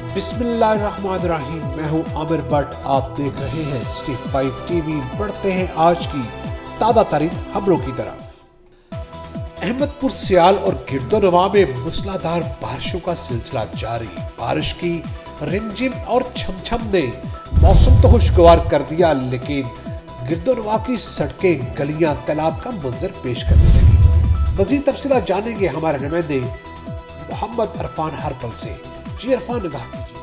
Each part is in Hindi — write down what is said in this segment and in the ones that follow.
बिस्मिल्लाहिर्रहमानिर्रहीम। मैं हूं आमिर भट्ट। आप देख रहे हैं सिटी 5 टीवी। बढ़ते हैं आज की ताज़ा तरीन खबरों की तरफ। अहमदपुर, सियाल और गिरदोनवा में मूसलाधार बारिशों का सिलसिला जारी। बारिश की रिमझिम और छमछम ने मौसम तो खुशगवार कर दिया, लेकिन गिरदोनवा की सड़कें, गलियां तालाब का मंजर पेश करने लगी। मजीद तफसीलात जानेंगे हमारे नुमाइंदे मोहम्मद अरफान हरपल से। जी अरफान, निगाह कीजिए।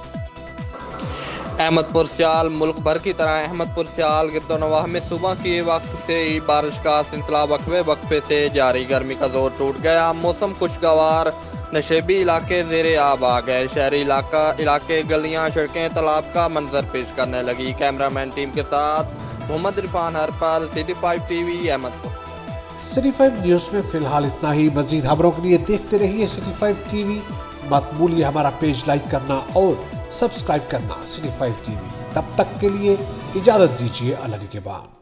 अहमदपुर सियाल मुल्क भर की तरह अहमदपुर सियाल गिरदोनवाह में सुबह के वक्त से ही बारिश का सिलसिला वक्फे से जारी। गर्मी का जोर टूट गया। मौसम खुशगवार, नशेबी इलाके ज़ेरे आब आ गए। शहरी इलाके, गलियां, सड़कें तालाब का मंजर पेश करने लगी। कैमरामैन टीम के साथ Mohammad Arfan Harpal, city 5 TV, Ahmedpur. City 5 news में फिलहाल इतना ही। मजीद खबरों के लिए देखते रहिए सिटी 5 टीवी। मत भूलिए हमारा पेज लाइक करना और सब्सक्राइब करना सिटी 5 टीवी। तब तक के लिए इजाजत दीजिए। अल्लाह के बाद।